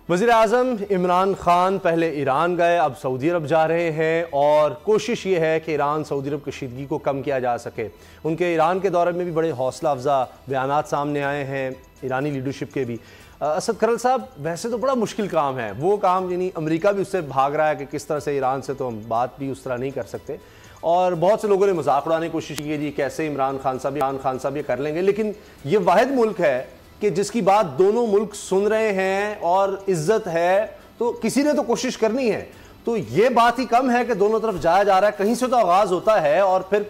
वज़ीर आज़म इमरान खान पहले ईरान गए, अब सऊदी अरब जा रहे हैं और कोशिश ये है कि ईरान सऊदी अरब कशीदगी को कम किया जा सके। उनके ईरान के दौरे में भी बड़े हौसला अफजा बयानात सामने आए हैं ईरानी लीडरशिप के भी। असद करल साहब, वैसे तो बड़ा मुश्किल काम है वो काम, यानी अमेरिका भी उससे भाग रहा है कि किस तरह से ईरान से तो हम बात भी उस तरह नहीं कर सकते, और बहुत से लोगों ने मजाक उड़ाने की कोशिश की जी कैसे इमरान खान साहब ये कर लेंगे। लेकिन ये वाहिद मुल्क है कि जिसकी बात दोनों मुल्क सुन रहे हैं और इज्जत है, तो किसी ने तो कोशिश करनी है। तो ये बात ही कम है कि दोनों तरफ जाया जा रहा है, कहीं से तो आगाज होता है और फिर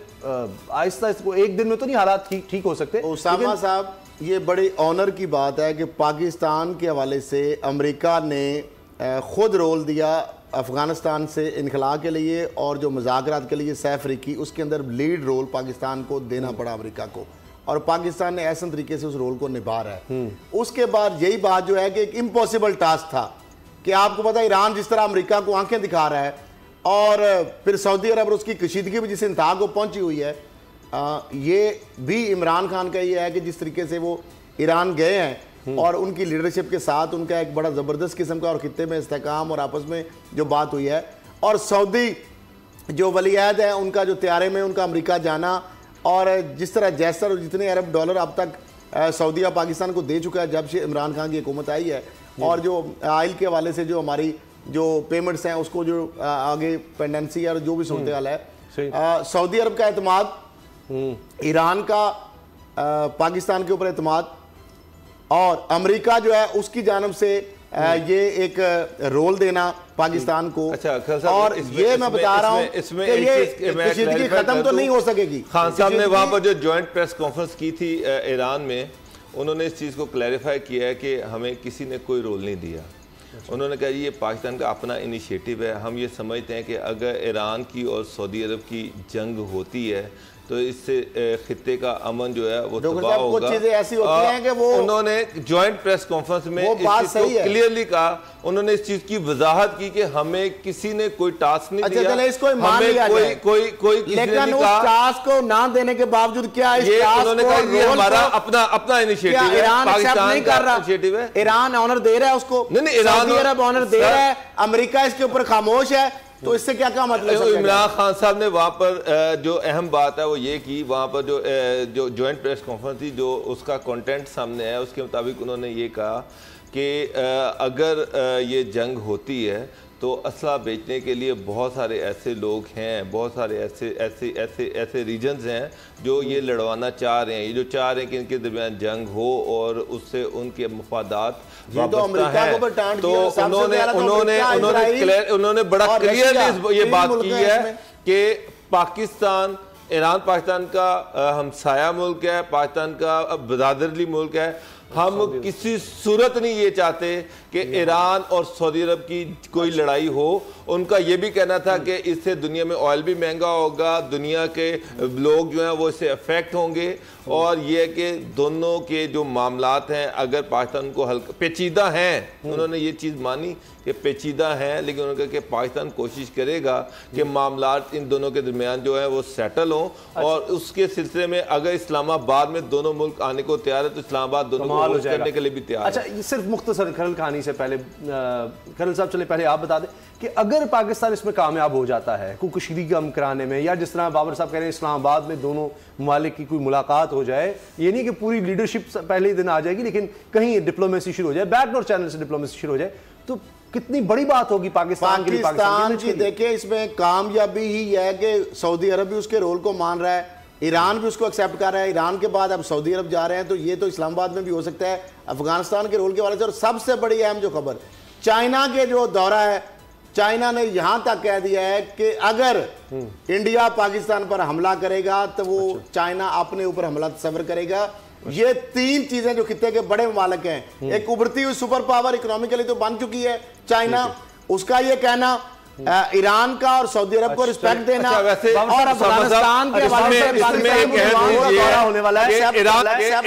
आहिस्ता इसको एक दिन में तो नहीं हालात ठीक हो सकते। उसामा साहब, ये बड़ी ऑनर की बात है कि पाकिस्तान के हवाले से अमेरिका ने खुद रोल दिया अफगानिस्तान से इनखला के लिए, और जो मुज़ाकरात के लिए सैफ अफ्रीकी, उसके अंदर लीड रोल पाकिस्तान को देना पड़ा अमेरिका को, और पाकिस्तान ने ऐसे तरीके से उस रोल को निभा रहा है। उसके बाद यही बात जो है कि एक इम्पॉसिबल टास्क था कि आपको पता है ईरान जिस तरह अमेरिका को आंखें दिखा रहा है, और फिर सऊदी अरब और उसकी कशीदगी भी जिस इंतहा को पहुंची हुई है, ये भी इमरान खान का ये है कि जिस तरीके से वो ईरान गए हैं और उनकी लीडरशिप के साथ उनका एक बड़ा ज़बरदस्त किस्म का और खित्ते में इस्तेहकाम और आपस में जो बात हुई है, और सऊदी जो वलीअहद है उनका जो तैयारे में उनका अमेरिका जाना, और जिस तरह जैसर और जितने अरब डॉलर अब तक सऊदीया पाकिस्तान को दे चुका है जब से इमरान खान की हुकूमत आई है, और जो आयल के हवाले से जो हमारी जो पेमेंट्स हैं उसको जो आगे पेंडेंसी है और जो भी सूरत हाल है, सऊदी अरब का एतमाद, ईरान का पाकिस्तान के ऊपर एतमाद, और अमेरिका जो है उसकी जानब से ये एक रोल देना पाकिस्तान को। अच्छा, और ये मैं बता रहा हूँ इसमें ये कशीदगी खत्म तो नहीं हो सकेगी। खान साहब ने वहां पर जो ज्वाइंट प्रेस कॉन्फ्रेंस की थी ईरान में, उन्होंने इस चीज़ को क्लैरिफाई किया है कि हमें किसी ने कोई रोल नहीं दिया। उन्होंने कहा ये पाकिस्तान का अपना इनिशिएटिव है। हम ये समझते हैं कि अगर ईरान की और सऊदी अरब की जंग होती है तो इससे खित्ते का अमन जो है वो तबाह होगा। चीजें ऐसी होती हैं कि वो उन्होंने ज्वाइंट प्रेस कॉन्फ्रेंस में इस चीज को क्लियरली कहा, उन्होंने इस चीज की वजाहत की कि हमें किसी ने कोई टास्क नहीं दिया। चले इसको मान लिया जाए, कोई लेकिन उस टास्क को ना देने के बावजूद क्या इस उन्होंने कहा ये हमारा अपना इनिशिएटिव है, पाकिस्तान का इनिशिएटिव है, ईरान ऑनर दे रहा है उसको, नहीं सऊदी अरब ऑनर दे रहा है, अमेरिका इसके ऊपर खामोश है, तो इससे क्या क्या मतलब? इमरान खान साहब ने वहाँ पर जो अहम बात है वो ये की, वहाँ पर जो ज्वाइंट प्रेस कॉन्फ्रेंस थी, जो उसका कंटेंट सामने है उसके मुताबिक उन्होंने ये कहा कि अगर ये जंग होती है तो असला बेचने के लिए बहुत सारे ऐसे लोग हैं, बहुत सारे ऐसे रीजन्स हैं जो ये लड़वाना चाह रहे हैं, ये जो चाह रहे हैं कि इनके दरमियान जंग हो और उससे उनके मफादात वाबस्ता हैं। तो उन्होंने बड़ा क्लियरली ये बात की है कि पाकिस्तान, ईरान पाकिस्तान का हमसाया मुल्क है, पाकिस्तान का बरादरली मुल्क है। हम किसी सूरत नहीं ये चाहते कि ईरान और सऊदी अरब की कोई लड़ाई हो। उनका ये भी कहना था कि इससे दुनिया में ऑयल भी महंगा होगा, दुनिया के लोग जो हैं वो इससे अफेक्ट होंगे, और ये कि दोनों के जो मामलात हैं अगर पाकिस्तान को हल्का पेचीदा हैं, उन्होंने ये चीज़ मानी कि पेचीदा हैं, लेकिन उन्होंने कहा कि पाकिस्तान कोशिश करेगा कि मामलात इन दोनों के दरमियान जो है वो सेटल हों। और उसके सिलसिले में अगर इस्लामाबाद में दोनों मुल्क आने को तैयार है तो इस्लामाबाद दोनों को होस्ट करने के लिए भी तैयार है। अच्छा, सिर्फ मुख्तसर खरल कहानी से पहले खरल साहब चले पहले आप बता दें कि अगर पाकिस्तान इसमें कामयाब हो जाता है कशीदगी कम कराने में, या जिस तरह बाबर साहब कह रहे हैं इस्लामाबाद में दोनों ममालिक की कोई मुलाकात हो जाए, ये नहीं कि पूरी लीडरशिप पहले ही दिन आ जाएगी, लेकिन कहीं डिप्लोमेसी शुरू हो जाए, बैकडोर चैनल से डिप्लोमेसी शुरू हो जाए, तो कितनी बड़ी बात होगी पाकिस्तान के लिए। पाकिस्तान की देखिए इसमें कामयाबी ही है कि सऊदी अरब भी उसके रोल को मान रहा है, ईरान भी उसको एक्सेप्ट कर रहा है, ईरान के बाद अब सऊदी अरब जा रहे हैं, तो ये तो इस्लामाबाद में भी हो सकता है अफगानिस्तान के रोल के वाले से। और सबसे बड़ी अहम जो खबर, चाइना के जो दौरा है, चाइना ने यहां तक कह दिया है कि अगर इंडिया पाकिस्तान पर हमला करेगा तो वो चाइना अपने ऊपर हमला तस्वर करेगा। ये तीन चीजें जो खित्ते के बड़े ममालिक हैं, एक उभरती हुई सुपर पावर इकोनॉमिकली तो बन चुकी है चाइना, उसका ये कहना ईरान का और सऊदी अरब को रिस्पेक्ट देना, और अफगानिस्तान के होने वाला है।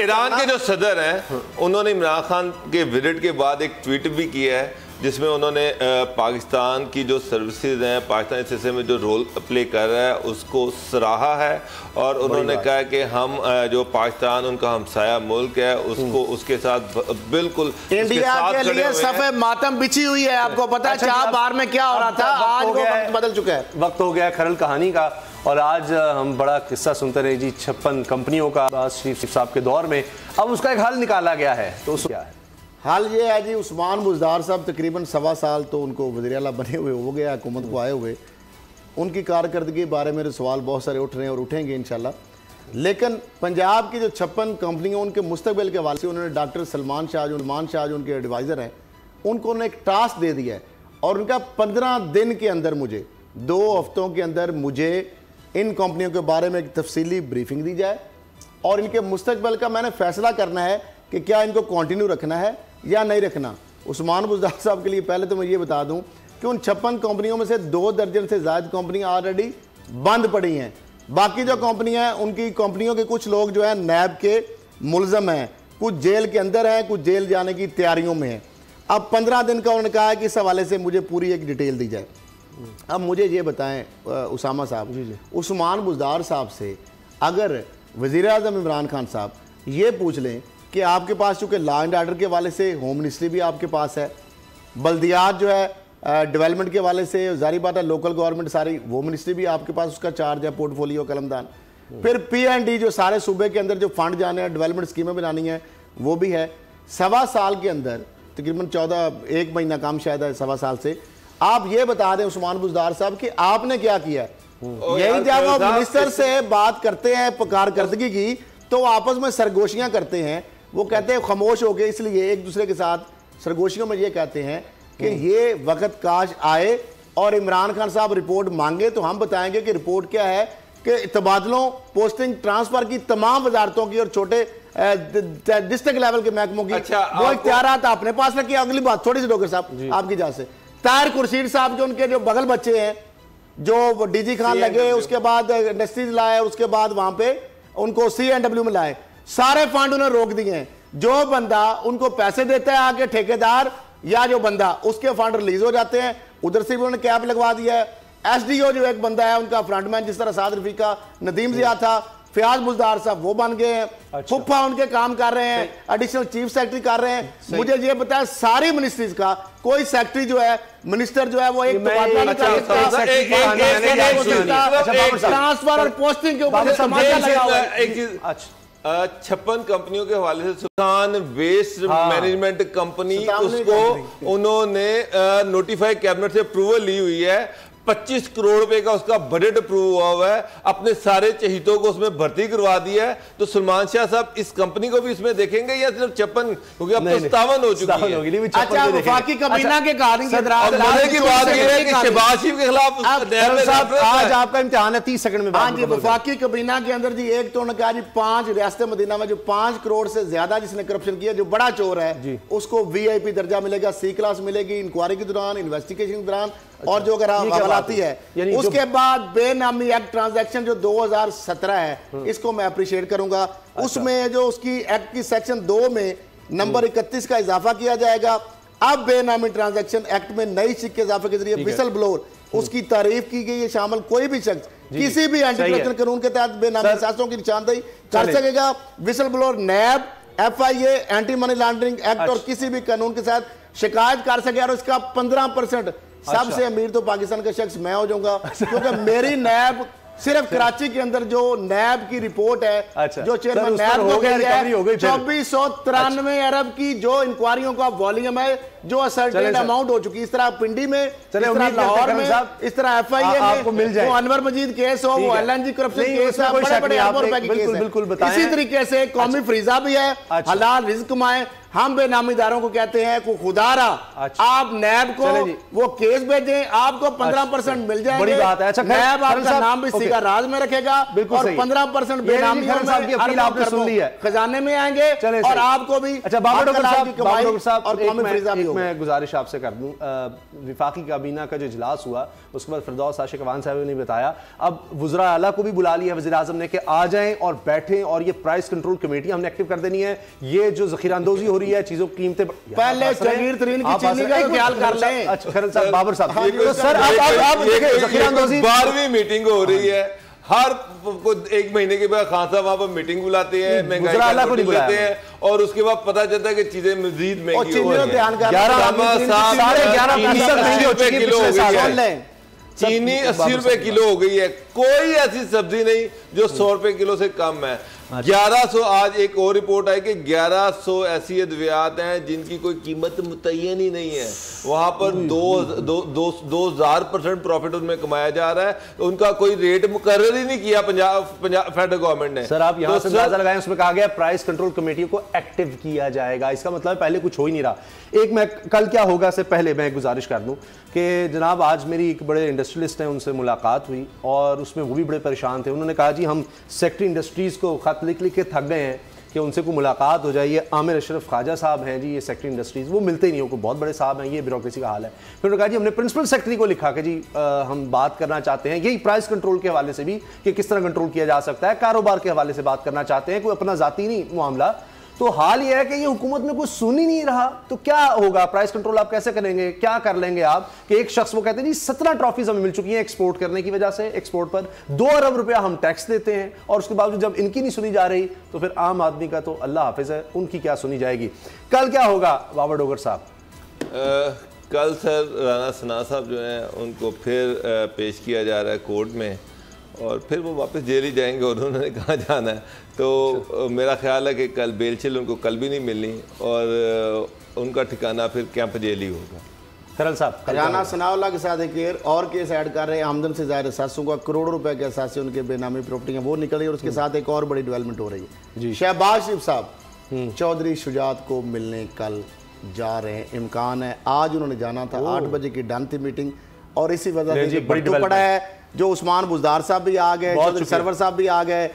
ईरान के जो सदर हैं उन्होंने इमरान खान के विजिट के बाद एक ट्वीट भी किया है जिसमें उन्होंने पाकिस्तान की जो सर्विसेज हैं, पाकिस्तान इस हिस्से में जो रोल प्ले कर रहा है उसको सराहा है, और उन्होंने कहा कि हम जो पाकिस्तान उनका हमसाया मुल्क है उसको उसके साथ बिल्कुल इंडिया के लिए सफेद मातम बिछी हुई है। आपको पता है चार बार में क्या हो रहा था, आज वो वक्त बदल चुका है, वक्त हो गया खरल कहानी का। और आज हम बड़ा किस्सा सुनते रहे जी 56 कंपनियों का शरीफ साहब के दौर में, अब उसका एक हल निकाला गया है, तो उसका क्या है? हाल ये है जी, उस्मान बुज़दार साहब तकरीबन 1.25 साल तो उनको वज़ीर आला बने हुए हो गया, हुकूमत को आए हुए। उनकी कारकर्दगी के बारे में सवाल बहुत सारे उठ रहे हैं और उठेंगे इंशाल्लाह। लेकिन पंजाब की जो 56 कंपनियां, उनके मुस्तकबिल के हवाले से उन्होंने डॉक्टर सलमान शाह जो उनके एडवाइज़र हैं, उनको उन्होंने एक टास्क दे दिया है, और उनका 15 दिन के अंदर, मुझे 2 हफ्तों के अंदर मुझे इन कंपनियों के बारे में एक तफसीली ब्रीफिंग दी जाए, और इनके मुस्तकबिल का मैंने फैसला करना है कि क्या इनको कंटिन्यू रखना है या नहीं रखना। उस्मान बुज़दार साहब के लिए पहले तो मैं ये बता दूं कि उन 56 कंपनियों में से 2 दर्जन से ज़्यादा कंपनियां ऑलरेडी बंद पड़ी हैं। बाकी जो कंपनियां हैं, उनकी कंपनियों के कुछ लोग जो है नैब के मुलजम हैं, कुछ जेल के अंदर हैं, कुछ जेल जाने की तैयारियों में हैं। अब 15 दिन का उन्होंने कहा है कि इस हवाले से मुझे पूरी एक डिटेल दी जाए। अब मुझे ये बताएं उसामा साहब, उस्मान बुज़दार साहब से अगर वज़ीर आज़म इमरान खान साहब ये पूछ लें कि आपके पास चूँकि लॉ एंड आर्डर के हवाले से होम मिनिस्ट्री भी आपके पास है, बल्दियात जो है डेवलपमेंट के हवाले से जारी बात है, लोकल गवर्नमेंट सारी, वो मिनिस्ट्री भी आपके पास उसका चार्ज है, पोर्टफोलियो कलमदान, फिर P&D जो सारे सूबे के अंदर जो फंड जाने हैं, डेवलपमेंट स्कीमें बनानी है, वो भी है। 1.25 साल के अंदर तकरीबन 1 महीना काम शायद है 1.25 साल से। आप ये बता दें उस्मान बुज़दार साहब कि आपने क्या किया है। यही जब वो मिनिस्टर से बात करते हैं कारकर्दगी की, तो आपस में सरगोशियां करते हैं, वो कहते हैं खामोश हो गए, इसलिए एक दूसरे के साथ सरगोशियों में ये कहते हैं कि ये वक्त काश आए और इमरान खान साहब रिपोर्ट मांगे तो हम बताएंगे कि रिपोर्ट क्या है, कि तबादलों, पोस्टिंग, ट्रांसफर की तमाम वजारतों की और छोटे डिस्ट्रिक्ट लेवल के महकमों की वो इख्तियारात अपने पास रखिए। अगली बात थोड़ी सी डॉक्टर साहब आपकी जान से, ताहिर खुर्शीद साहब जो उनके जो बगल बच्चे हैं, जो DG खान लगे, उसके बाद इंडस्ट्रीज लाए, उसके बाद वहां पे उनको C&W में लाए, सारे फंड उन्हें रोक दिए हैं। जो बंदा उनको पैसे देता है आगे ठेकेदार या जो बंदा, उसके फंड रिलीज हो जाते हैं, उधर से भी उन्होंने कैप लगवा दिया है। SDO जो एक बंदा है उनका फ्रंटमैन, जिस तरह साद रफीका, नदीम ज़िया था, फयाज बुज़दार साहब वो बन गए हैं, फुप्पा उनके काम कर रहे हैं, एडिशनल चीफ सेक्रेटरी कर रहे हैं। मुझे ये बताया सारी मिनिस्ट्रीज का कोई सेक्रेटरी जो है, मिनिस्टर जो है, वो एक तबादला नहीं कर सकता, ट्रांसफर और पोस्टिंग के ऊपर तमाशा लगा हुआ है। 56 कंपनियों के हवाले से सुल्तान वेस्ट मैनेजमेंट कंपनी, उसको उन्होंने नोटिफाई कैबिनेट से अप्रूवल ली हुई है, 25 करोड़ रुपए का उसका बजट अप्रूव हुआ हुआ है, अपने सारे चहीतों को उसमें भर्ती करवा दिया है। तो सलमान शाह साहब इस कंपनी को भी इसमें देखेंगे या सिर्फ 56, क्योंकि अब तो 57 हो चुकी है। अच्छा, वफाकी कमीना के कारण की बात यह है कि शहबाज शरीफ के खिलाफ आज आपका इम्तिहान है, 30 सेकंड में। हाँ जी, वफाकी कमीना के अंदर जी एक तो उन्होंने कहा जी 5 रियासत मदीना में जो 5 करोड़ से ज्यादा जिसने करप्शन किया, जो बड़ा चोर है, उसको VIP दर्जा मिलेगा, C क्लास मिलेगी इंक्वायरी के दौरान, इन्वेस्टिगेशन के दौरान, और जो अगर हवालाती है। उसके बाद बेनामी एक्ट ट्रांजैक्शन जो 2017 है, इसको मैं अप्रिशिएट करूंगा। उसमें जो उसकी एक्ट की सेक्शन 2 में नंबर 31 का इजाफा किया जाएगा। अब बेनामी ट्रांजैक्शन एक्ट में नई शिक के इजाफे के जरिए विसल ब्लोअर, उसकी तारीफ की गई है, शामिल कोई भी शख्स किसी भी एंटी करप्शन कानून के तहत बेनामी साजिशों की निशानदेही कर सकेगा। विसल ब्लोअर नैब, FIA, anti money laundering act और किसी भी कानून के साथ शिकायत कर सके, और इसका 15% सबसे अमीर तो पाकिस्तान का शख्स मैं हो जाऊंगा, क्योंकि मेरी नैब सिर्फ कराची के अंदर जो नैब की रिपोर्ट है, जो चेयरमैन नैब को गई है, 2493 अरब की जो इंक्वायरियों का वॉल्यूम है, जो असर्टेड अमाउंट हो चुकी है। इस तरह पिंडी में, इस तरह लाहौर में, इस तरह FIA में, वो अनवर मजीद केस हो, वो LNG करप्शन केस है, बड़े-बड़े अरबों रुपए के केस है। इसी तरीके से कौमी फ्रीजा भी है, हलाल रिज्क कमाएं। हम बेनामीदारों को कहते हैं को खुदारा, आप नैब को वो केस भेजें, आपको 15% मिल जाएंगे। बड़ी बात है। अच्छा, नैब आपका नाम भी सीधा राज में रखेगा, और 15% बेनामियों में खजाने में आएंगे, और आपको भी अच्छा बाबर डॉक्टर साहब और कौमी फ्रीजा मैं गुजारिश आपसे कर दूं, विफाकी काबीना का जो इजलास हुआ उसके बाद फिरदौस आशिक अवान साहब ने बताया अब वज़रा आला को भी बुला लिया वज़ीर आज़म ने कि आ जाएं और बैठें और ये प्राइस कंट्रोल कमेटी हमने एक्टिव कर देनी है। ये जो ज़ख़ीरांदोज़ी हो रही है, चीज़ों की कीमतें पहले जगीर-तरीन की चीनी का ख्याल कर लें। अच्छा खैर साहब, बाबर साहब, सर आप देखिए ज़ख़ीरांदोज़ी 12वीं मीटिंग हो रही है, हर एक महीने के बाद खान साहब वहां पर मीटिंग बुलाते हैं, महंगाई को बुलाते हैं और उसके बाद पता चलता है कि चीजें मजीद महंगी हो रही हैं। चीनी 80 रुपए किलो हो गई है, कोई ऐसी सब्जी नहीं जो 100 रुपए किलो से कम है। 1100, आज एक और रिपोर्ट आई कि 1100 ऐसी अद्वियात हैं जिनकी कोई कीमत मुतय्यन ही नहीं है, वहां पर 2000% प्रॉफिट उनमें कमाया जा रहा है, उनका कोई रेट मुकर्रर ही नहीं किया पंजाब फेडरल गवर्नमेंट ने। सर आप यहां से अंदाजा लगाएं, उसमें कहा गया प्राइस कंट्रोल कमेटी को एक्टिव किया जाएगा, इसका मतलब पहले कुछ हो ही नहीं रहा। एक मैं कल क्या होगा से पहले मैं एक गुजारिश कर दूं कि जनाब आज मेरी एक बड़े इंडस्ट्रियलिस्ट हैं, उनसे मुलाकात हुई और उसमें वो भी बड़े परेशान थे। उन्होंने कहा जी हम सेक्टर इंडस्ट्रीज़ को खत लिख के थक गए हैं कि उनसे कोई मुलाकात हो जाए। ये आमिर अशरफ ख्वाजा साहब हैं जी, ये सेक्टर इंडस्ट्रीज़, वो मिलते ही नहीं हो, कोई बहुत बड़े साहब हैं, ये ब्यूरोक्रेसी का हाल है। फिर उन्होंने कहा जी हमने प्रिंसिपल सेक्रेटरी को लिखा कि जी हम बात करना चाहते हैं यही प्राइस कंट्रोल के हवाले से भी कि किस तरह कंट्रोल किया जा सकता है, कारोबार के हवाले से बात करना चाहते हैं, कोई अपना ज़ाती नहीं मामला। तो हाल ये है कि ये हुकूमत में कुछ सुन ही नहीं रहा, तो क्या होगा? प्राइस कंट्रोल आप कैसे करेंगे, क्या कर लेंगे आप? कि एक शख्स वो कहते हैं जी 17 ट्रॉफीज हमें मिल चुकी हैं एक्सपोर्ट करने की वजह से, एक्सपोर्ट पर 2 अरब रुपया हम टैक्स देते हैं और उसके बावजूद जब इनकी नहीं सुनी जा रही तो फिर आम आदमी का तो अल्लाह हाफिज है, उनकी क्या सुनी जाएगी? कल क्या होगा बाबर डोगर साहब? कल सर राना सना साहब जो हैं उनको फिर पेश किया जा रहा है कोर्ट में और फिर वो वापस जेल ही जाएंगे और उन्होंने कहाँ जाना है। तो मेरा ख्याल है कि कल बेल छिल उनको कल भी नहीं मिलनी और उनका ठिकाना फिर कैंप जेल ही होगा। खरल साहब, राना सनाउल्लाह के साथ एक और केस ऐड कर रहे हैं, आमदन से ज़ाहिर सासों का करोड़ों रुपए के असास से उनके बेनामी प्रॉपर्टी हैं वो निकल रही है और उसके साथ एक और बड़ी डेवलपमेंट हो रही है जी। शहबाज शरीफ साहब चौधरी शुजात को मिलने कल जा रहे हैं, इम्कान है आज उन्होंने जाना था, 8 बजे की डन थी मीटिंग और इसी वजह से बड़ी पड़ा है। जो उस्मान बुजदार साहब भी आ गए, चौधरी सरवर साहब भी आ गए,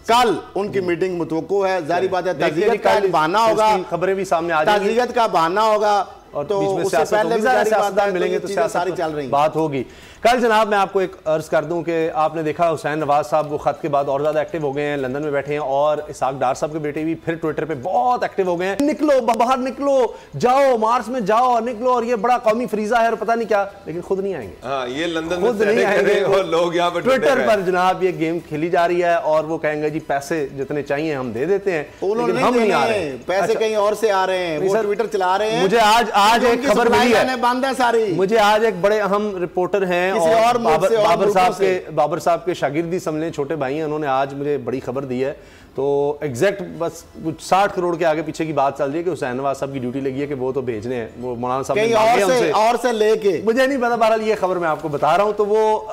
कल उनकी मीटिंग मुतवक्को है। जाहिर बात है ताज़ियत का बहाना होगा, खबरें भी सामने आ जाएंगी, ताज़ियत का बहाना होगा और तो उससे पहले सियासतदान मिलेंगे तो सियासत चल रही बात होगी। कल जनाब मैं आपको एक अर्ज कर दूं कि आपने देखा हुसैन नवाज साहब वो खत के बाद और ज़्यादा एक्टिव हो गए हैं, लंदन में बैठे हैं और इसाक डार साहब के बेटे भी फिर ट्विटर पे बहुत एक्टिव हो गए हैं, निकलो बाहर निकलो, जाओ मार्च में जाओ, निकलो और ये बड़ा कौमी फरीजा है और पता नहीं क्या, लेकिन खुद नहीं आएंगे। हाँ, ये लंदन खुद नहीं आएंगे और लोग यहाँ पर ट्विटर पर जनाब ये गेम खेली जा रही है और वो कहेंगे जी पैसे जितने चाहिए हम दे देते हैं, लेकिन हम नहीं आ रहे हैं, पैसे कहीं और से आ रहे हैं, वो ट्विटर चला रहे हैं। मुझे आज एक खबर मिली है, बंद है सारी। मुझे आज एक बड़े अहम रिपोर्टर हैं और बाबर साहब के शागिर्दी समझे छोटे भाई हैं, उन्होंने आज मुझे बड़ी खबर दी है। तो एग्जैक्ट बस कुछ 60 करोड़ के आगे पीछे की बात चल रही है कि हुसैन नवाज साहब की ड्यूटी लगी है कि वो तो भेजने हैं, वो मौलाना साहब ने और से लेके मुझे नहीं पता, बहरहाल ये खबर मैं आपको बता रहा हूं। तो वो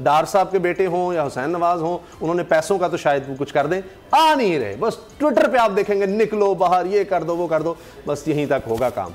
डार साहब के बेटे हों या हुसैन नवाज हों, उन्होंने पैसों का तो शायद वो कुछ कर दें, आ नहीं रहे, बस ट्विटर पे आप देखेंगे निकलो बाहर, ये कर दो वो कर दो, बस यहीं तक होगा काम।